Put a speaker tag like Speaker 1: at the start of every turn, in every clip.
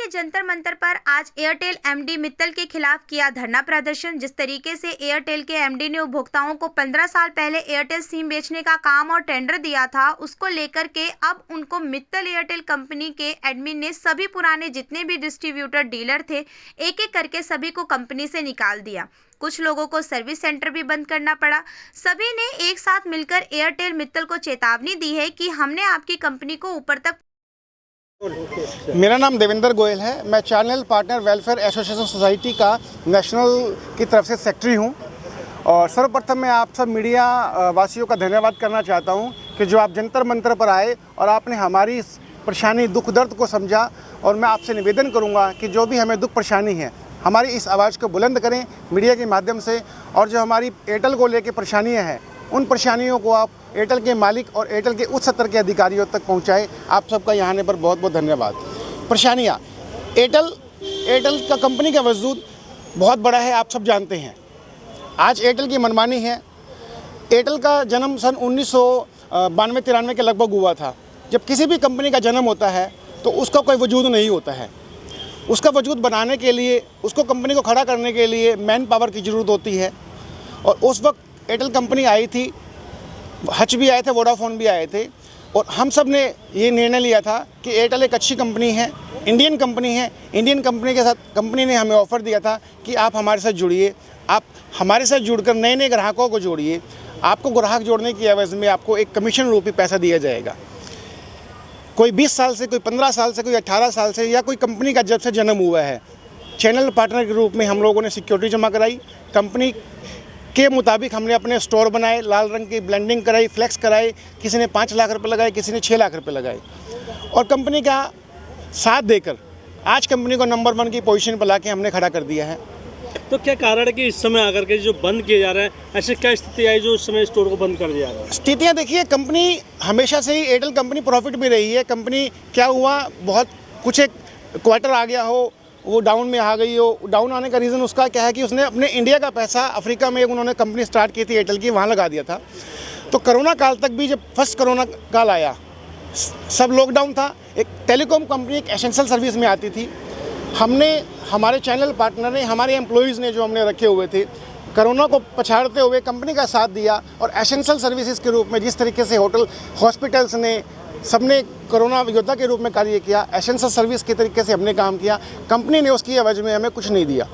Speaker 1: ने जंतर मंतर पर आज एयरटेल एमडी मित्तल के खिलाफ किया धरना प्रदर्शन। जिस तरीके से एयरटेल के एमडी ने उपभोक्ताओं को 15 साल पहले एयरटेल सिम बेचने का काम और टेंडर दिया था, उसको लेकर के अब उनको मित्तल एयरटेल कंपनी के एडमिन ने सभी पुराने जितने भी डिस्ट्रीब्यूटर डीलर थे एक एक करके सभी को कंपनी से निकाल दिया। कुछ लोगों को सर्विस सेंटर भी बंद करना पड़ा। सभी ने एक साथ मिलकर एयरटेल मित्तल को चेतावनी दी है कि हमने आपकी कंपनी को ऊपर तक।
Speaker 2: मेरा नाम देवेंद्र गोयल है। मैं channel partner welfare association society का नेशनल की तरफ से सेक्रेटरी हूं। और सर्वप्रथम मैं आप सब मीडिया वासियों का धन्यवाद करना चाहता हूं कि जो आप जंतर मंतर पर आए और आपने हमारी इस परेशानी दुख दर्द को समझा। और मैं आपसे निवेदन करूंगा कि जो भी हमें दुख परेशानी है, हमारी इस आवाज़ को बुलंद करें मीडिया के माध्यम से। और जो हमारी एयरटेल को लेकर परेशानियाँ हैं, उन परेशानियों को आप एयरटेल के मालिक और एयरटेल के उच्च स्तर के अधिकारियों तक पहुंचाएं। आप सबका यहाँ आने पर बहुत बहुत धन्यवाद। परेशानियाँ, एयरटेल का कंपनी का वजूद बहुत बड़ा है, आप सब जानते हैं। आज एयरटेल की मनमानी है। एयरटेल का जन्म सन 1992-93 के लगभग हुआ था। जब किसी भी कंपनी का जन्म होता है तो उसका कोई वजूद नहीं होता है। उसका वजूद बनाने के लिए, उसको कंपनी को खड़ा करने के लिए मैन पावर की ज़रूरत होती है। और उस वक्त एयरटेल कंपनी आई थी, हच भी आए थे, वोडाफोन भी आए थे। और हम सब ने ये निर्णय लिया था कि एयरटेल एक अच्छी कंपनी है, इंडियन कंपनी है। इंडियन कंपनी के साथ कंपनी ने हमें ऑफ़र दिया था कि आप हमारे साथ जुड़िए, आप हमारे साथ जुड़कर नए नए ग्राहकों को जोड़िए। आपको ग्राहक जोड़ने की एवज़ में आपको एक कमीशन रूपी पैसा दिया जाएगा। कोई 20 साल से, कोई 15 साल से, कोई 18 साल से, या कोई कंपनी का जब से जन्म हुआ है, चैनल पार्टनर के रूप में हम लोगों ने सिक्योरिटी जमा कराई। कंपनी के मुताबिक हमने अपने स्टोर बनाए, लाल रंग की ब्लेंडिंग कराई, फ्लेक्स कराए। किसी ने 5 लाख रुपए लगाए, किसी ने 6 लाख रुपए लगाए। और कंपनी का साथ देकर आज कंपनी को नंबर 1 की पोजीशन पर लाके हमने खड़ा कर दिया है।
Speaker 3: तो क्या कारण है कि इस समय आकर के जो बंद किए जा रहे हैं, ऐसी क्या स्थिति आई जो इस समय स्टोर को बंद कर दिया जा रहा है?
Speaker 2: स्थितियाँ देखिए, कंपनी हमेशा से ही एयरटेल कंपनी प्रॉफिट में रही है। कंपनी क्या हुआ, बहुत कुछ एक क्वार्टर आ गया हो, वो डाउन में आ गई हो। डाउन आने का रीज़न उसका क्या है कि उसने अपने इंडिया का पैसा अफ्रीका में उन्होंने कंपनी स्टार्ट की थी एयरटेल की, वहाँ लगा दिया था। तो कोरोना काल तक भी, जब फर्स्ट कोरोना काल आया, सब लॉकडाउन था। एक टेलीकॉम कंपनी एक एसेंशियल सर्विस में आती थी। हमने, हमारे चैनल पार्टनर ने, हमारे एम्प्लॉयज़ ने जो हमने रखे हुए थे, कोरोना को पछाड़ते हुए कंपनी का साथ दिया। और एसेंशियल सर्विसेज के रूप में जिस तरीके से होटल, हॉस्पिटल्स ने, सबने कोरोना योद्धा के रूप में कार्य किया, एसेंशियल सर्विस के तरीके से हमने काम किया। कंपनी ने उसकी एवज में हमें कुछ नहीं दिया।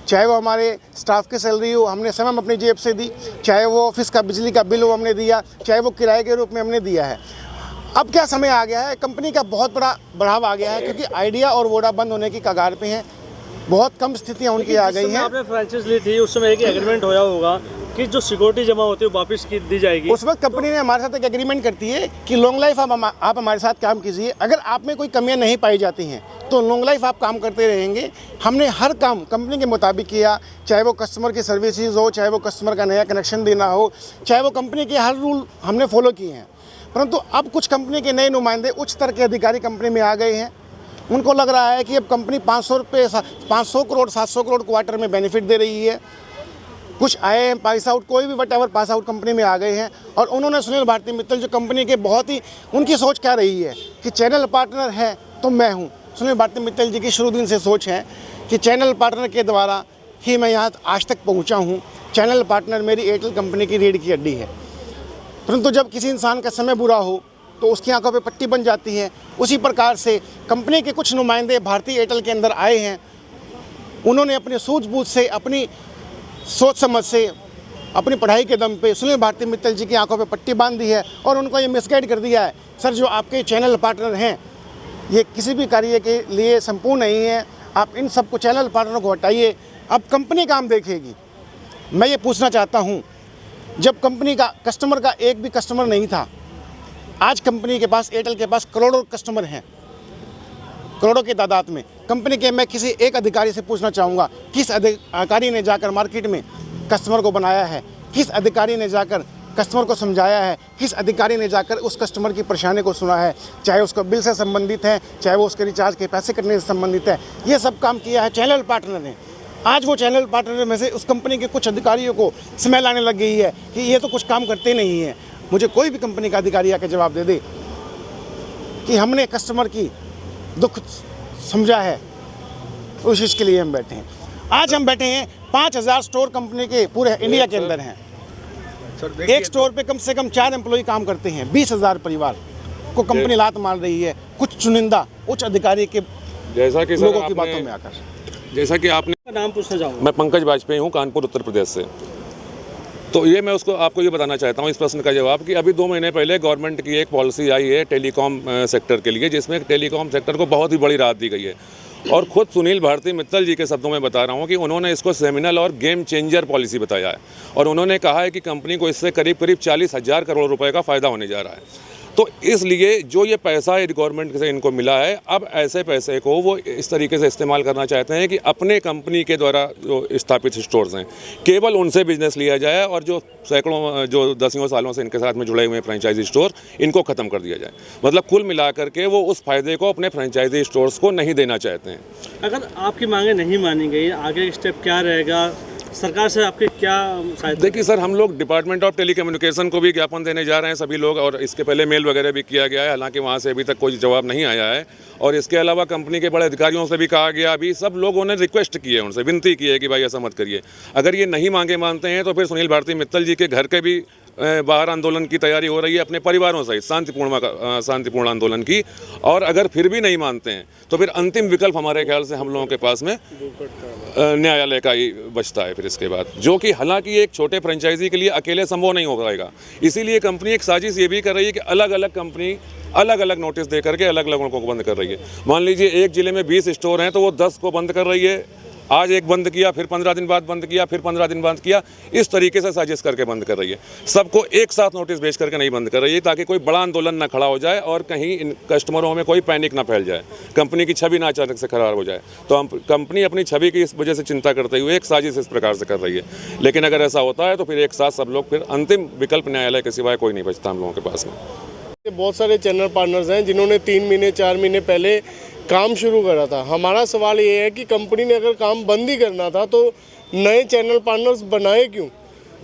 Speaker 2: चाहे वो हमारे स्टाफ की सैलरी हो, हमने स्वयं अपनी जेब से दी। चाहे वो ऑफिस का बिजली का बिल हो, हमने दिया। चाहे वो किराए के रूप में हमने दिया है। अब क्या समय आ गया है, कंपनी का बहुत बड़ा बढ़ाव आ गया है, क्योंकि आइडिया और वोडा बंद होने की कगार पे हैं। बहुत कम स्थितियाँ उनकी आ गई हैं।
Speaker 3: आपने फ्रेंचाइज ली थी, उस समय एक एग्रीमेंट होया होगा कि जो सिक्योरिटी जमा होती है वापस की दी जाएगी।
Speaker 2: उस वक्त कंपनी ने हमारे साथ एक एग्रीमेंट करती है कि लॉन्ग लाइफ आप हमारे साथ काम कीजिए। अगर आप में कोई कमियां नहीं पाई जाती हैं तो लॉन्ग लाइफ आप काम करते रहेंगे। हमने हर काम कंपनी के मुताबिक किया, चाहे वो कस्टमर की सर्विसेज हो, चाहे वो कस्टमर का नया कनेक्शन देना हो, चाहे वो कंपनी के हर रूल हमने फॉलो किए हैं। परंतु अब कुछ कंपनी के नए नुमाइंदे, उच्च स्तर के अधिकारी कंपनी में आ गए हैं। उनको लग रहा है कि अब कंपनी 500 करोड़ 700 करोड़ क्वार्टर में बेनिफिट दे रही है। कुछ आए हैं पास आउट, कोई भी what ever pass out company में आ गए हैं। और उन्होंने सुनील भारती मित्तल जो कंपनी के बहुत ही, उनकी सोच क्या रही है कि चैनल पार्टनर है तो मैं हूँ। सुनील भारती मित्तल जी की शुरू दिन से सोच है कि चैनल पार्टनर के द्वारा ही मैं यहाँ आज तक पहुँचा हूँ। चैनल पार्टनर मेरी एयरटेल कंपनी की रीढ़ की हड्डी है। परंतु जब किसी इंसान का समय बुरा हो तो उसकी आंखों पे पट्टी बन जाती है। उसी प्रकार से कंपनी के कुछ नुमाइंदे भारतीय एयरटेल के अंदर आए हैं। उन्होंने अपने सूझबूझ से, अपनी सोच समझ से, अपनी पढ़ाई के दम पे सुनील भारती मित्तल जी की आंखों पे पट्टी बांध दी है और उनको ये मिसगाइड कर दिया है। सर, जो आपके चैनल पार्टनर हैं ये किसी भी कार्य के लिए संपूर्ण नहीं है। आप इन सबको, चैनल पार्टनर को हटाइए, अब कंपनी काम देखेगी। मैं ये पूछना चाहता हूँ, जब कंपनी का कस्टमर का एक भी कस्टमर नहीं था, आज कंपनी के पास, एयरटेल के पास करोड़ों कस्टमर हैं, करोड़ों की तादाद में। कंपनी के, मैं किसी एक अधिकारी से पूछना चाहूँगा, किस अधिकारी ने जाकर मार्केट में कस्टमर को बनाया है? किस अधिकारी ने जाकर कस्टमर को समझाया है? किस अधिकारी ने जाकर उस कस्टमर की परेशानी को सुना है? चाहे उसको बिल से संबंधित है, चाहे वो उसके रिचार्ज के पैसे कटने से संबंधित है, ये सब काम किया है चैनल पार्टनर ने। आज वो चैनल पार्टनर में से उस कंपनी के कुछ अधिकारियों को स्मेल आने लग गई है कि ये तो कुछ काम करते नहीं हैं। मुझे कोई भी कंपनी का अधिकारी आके जवाब दे दे कि हमने कस्टमर की दुख समझा है, उस चीज़ के लिए हम बैठे हैं। आज हम बैठे हैं 5000 स्टोर कंपनी के पूरे इंडिया के अंदर हैं। एक स्टोर पे कम से कम 4 एम्प्लॉय काम करते हैं। 20,000 परिवार को कंपनी लात मार रही है कुछ चुनिंदा उच्च अधिकारी के
Speaker 4: जैसा कि
Speaker 2: लोगों की बातों में आकर।
Speaker 4: जैसा कि आपने
Speaker 3: नाम पूछना चाहूँगा।
Speaker 4: मैं पंकज वाजपेयी हूँ, कानपुर उत्तर प्रदेश से। तो ये मैं आपको ये बताना चाहता हूँ इस प्रश्न का जवाब कि अभी 2 महीने पहले गवर्नमेंट की एक पॉलिसी आई है टेलीकॉम सेक्टर के लिए, जिसमें टेलीकॉम सेक्टर को बहुत ही बड़ी राहत दी गई है। और खुद सुनील भारती मित्तल जी के शब्दों में बता रहा हूँ कि उन्होंने इसको सेमिनल और गेम चेंजर पॉलिसी बताया है। और उन्होंने कहा है कि कंपनी को इससे करीब 40,000 करोड़ रुपए का फ़ायदा होने जा रहा है। तो इसलिए जो ये पैसा है गवर्नमेंट से इनको मिला है, अब ऐसे पैसे को वो इस तरीके से इस्तेमाल करना चाहते हैं कि अपने कंपनी के द्वारा जो स्थापित स्टोर्स हैं केवल उनसे बिजनेस लिया जाए और जो सैकड़ों जो दसियों सालों से इनके साथ में जुड़े हुए फ्रेंचाइजी स्टोर इनको ख़त्म कर दिया जाए। मतलब कुल मिलाकर के वो उस फायदे को अपने फ्रेंचाइजी स्टोर्स को नहीं देना चाहते हैं।
Speaker 3: अगर आपकी मांगें नहीं मानी गई, आगे स्टेप क्या रहेगा? सरकार से आपके क्या सहायता?
Speaker 4: देखिए सर, हम लोग डिपार्टमेंट ऑफ टेलीकम्युनिकेशन को भी ज्ञापन देने जा रहे हैं सभी लोग, और इसके पहले मेल वगैरह भी किया गया है, हालांकि वहाँ से अभी तक कोई जवाब नहीं आया है। और इसके अलावा कंपनी के बड़े अधिकारियों से भी कहा गया, अभी सब लोगों ने रिक्वेस्ट की है, उनसे विनती की है कि भाई ऐसा मत करिए। अगर ये नहीं मांगे मानते हैं तो फिर सुनील भारती मित्तल जी के घर के भी बाहर आंदोलन की तैयारी हो रही है अपने परिवारों सहित शांतिपूर्ण आंदोलन की। और अगर फिर भी नहीं मानते हैं तो फिर अंतिम विकल्प हमारे ख्याल से हम लोगों के पास में न्यायालय का ही बचता है फिर इसके बाद, जो कि हालांकि एक छोटे फ्रेंचाइजी के लिए अकेले संभव नहीं हो पाएगा। इसीलिए कंपनी एक साजिश ये भी कर रही है कि अलग अलग कंपनी अलग अलग नोटिस दे करके अलग अलग लोगों को बंद कर रही है। मान लीजिए एक ज़िले में 20 स्टोर हैं तो वो 10 को बंद कर रही है। आज एक बंद किया, फिर 15 दिन बाद बंद किया, फिर 15 दिन बाद किया, इस तरीके से साजिश करके बंद कर रही है। सबको एक साथ नोटिस भेज करके नहीं बंद कर रही है ताकि कोई बड़ा आंदोलन ना खड़ा हो जाए और कहीं इन कस्टमरों में कोई पैनिक ना फैल जाए, कंपनी की छवि ना अचानक से खराब हो जाए। तो हम कंपनी अपनी छवि की इस वजह से चिंता करते हुए एक साजिश इस प्रकार से कर रही है। लेकिन अगर ऐसा होता है तो फिर एक साथ सब लोग, फिर अंतिम विकल्प न्यायालय के सिवाय कोई नहीं बचता हम लोगों के पास में।
Speaker 5: बहुत सारे चैनल पार्टनर्स हैं जिन्होंने 3 महीने 4 महीने पहले काम शुरू करा था। हमारा सवाल ये है कि कंपनी ने अगर काम बंद ही करना था तो नए चैनल पार्टनर्स बनाए क्यों?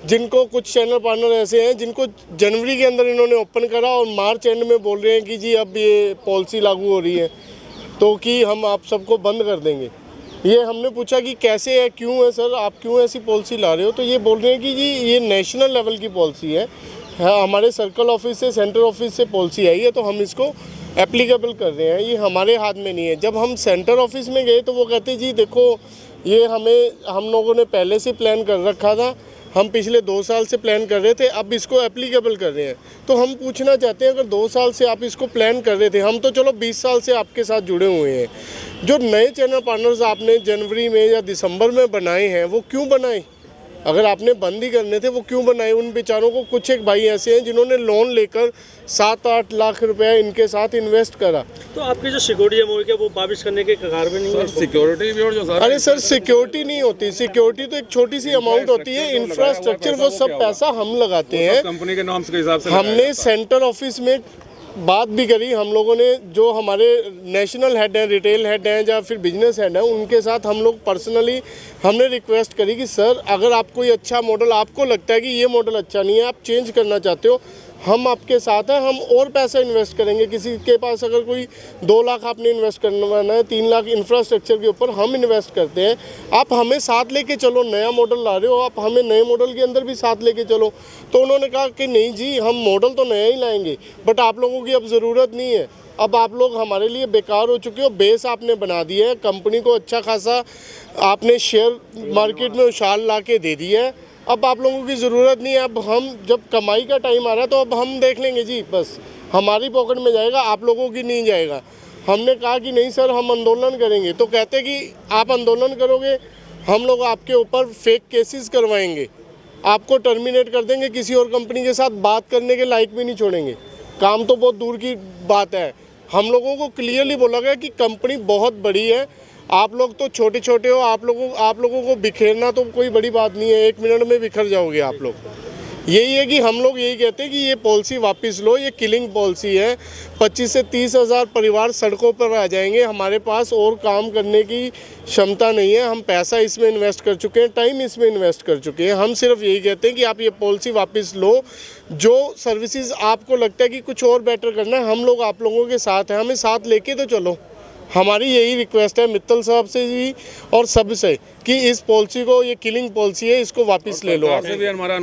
Speaker 5: जिनको कुछ चैनल पार्टनर ऐसे हैं जिनको जनवरी के अंदर इन्होंने ओपन करा और मार्च एंड में बोल रहे हैं कि जी अब ये पॉलिसी लागू हो रही है तो कि हम आप सबको बंद कर देंगे। ये हमने पूछा कि कैसे है, क्यों है सर, आप क्यों ऐसी पॉलिसी ला रहे हो? तो ये बोल रहे हैं कि जी ये नेशनल लेवल की पॉलिसी है, हाँ हमारे सर्कल ऑफिस से सेंट्रल ऑफिस से पॉलिसी आई है तो हम इसको एप्लीकेबल कर रहे हैं, ये हमारे हाथ में नहीं है। जब हम सेंट्रल ऑफिस में गए तो वो कहते जी देखो ये हम लोगों ने पहले से प्लान कर रखा था, हम पिछले 2 साल से प्लान कर रहे थे, अब इसको एप्लीकेबल कर रहे हैं। तो हम पूछना चाहते हैं अगर 2 साल से आप इसको प्लान कर रहे थे, हम तो चलो 20 साल से आपके साथ जुड़े हुए हैं, जो नए चैनल पार्टनर्स आपने जनवरी में या दिसंबर में बनाए हैं वो क्यों बनाए? अगर आपने बंद ही करने थे वो क्यों बनाए? उन बेचारों को, कुछ एक भाई ऐसे हैं जिन्होंने लोन लेकर 7-8 लाख रुपया इनके साथ इन्वेस्ट करा।
Speaker 3: तो आपकी जो सिक्योरिटी अमाउंट है वो वापस करने के कगार में नहीं है?
Speaker 4: सिक्योरिटी भी और जो
Speaker 5: अरे सर सिक्योरिटी नहीं होती, सिक्योरिटी तो एक छोटी सी अमाउंट होती है, इंफ्रास्ट्रक्चर वो सब पैसा हम लगाते हैं
Speaker 4: कंपनी के नॉर्म्स के हिसाब से।
Speaker 5: हमने सेंट्रल ऑफिस में बात भी करी, हम लोगों ने जो हमारे नेशनल हेड हैं, रिटेल हेड हैं या फिर बिजनेस हेड हैं, उनके साथ हम लोग पर्सनली हमने रिक्वेस्ट करी कि सर अगर आप कोई अच्छा मॉडल, आपको लगता है कि ये मॉडल अच्छा नहीं है, आप चेंज करना चाहते हो, हम आपके साथ हैं, हम और पैसा इन्वेस्ट करेंगे। किसी के पास अगर कोई 2 लाख आपने इन्वेस्ट करना है, 3 लाख इंफ्रास्ट्रक्चर के ऊपर हम इन्वेस्ट करते हैं, आप हमें साथ लेके चलो। नया मॉडल ला रहे हो आप, हमें नए मॉडल के अंदर भी साथ लेके चलो। तो उन्होंने कहा कि नहीं जी हम मॉडल तो नया ही लाएंगे बट आप लोगों की अब ज़रूरत नहीं है, अब आप लोग हमारे लिए बेकार हो चुके हो। बेस आपने बना दिया है, कंपनी को अच्छा खासा आपने शेयर मार्केट में उछाल ला के दे दिया है, अब आप लोगों की ज़रूरत नहीं है। अब हम जब कमाई का टाइम आ रहा है तो अब हम देख लेंगे जी, बस हमारी पॉकेट में जाएगा, आप लोगों की नहीं जाएगा। हमने कहा कि नहीं सर हम आंदोलन करेंगे, तो कहते कि आप आंदोलन करोगे हम लोग आपके ऊपर फेक केसेस करवाएंगे, आपको टर्मिनेट कर देंगे, किसी और कंपनी के साथ बात करने के लायक भी नहीं छोड़ेंगे। काम तो बहुत दूर की बात है। हम लोगों को क्लियरली बोला गया कि कंपनी बहुत बड़ी है, आप लोग तो छोटे छोटे हो, आप लोगों को बिखेरना तो कोई बड़ी बात नहीं है, 1 मिनट में बिखर जाओगे आप लोग। यही है कि हम लोग यही कहते हैं कि ये पॉलिसी वापस लो, ये किलिंग पॉलिसी है। 25 से 30 हज़ार परिवार सड़कों पर आ जाएंगे, हमारे पास और काम करने की क्षमता नहीं है, हम पैसा इसमें इन्वेस्ट कर चुके हैं, टाइम इसमें इन्वेस्ट कर चुके हैं। हम सिर्फ यही कहते हैं कि आप ये पॉलिसी वापस लो, जो सर्विसेज आपको लगता है कि कुछ और बेटर करना है, हम लोग आप लोगों के साथ हैं, हमें साथ लेके तो चलो। हमारी यही रिक्वेस्ट है मित्तल साहब से भी और सबसे कि इस पॉलिसी को, ये किलिंग पॉलिसी है, इसको वापस ले लो।
Speaker 4: सरकार से भी हमारा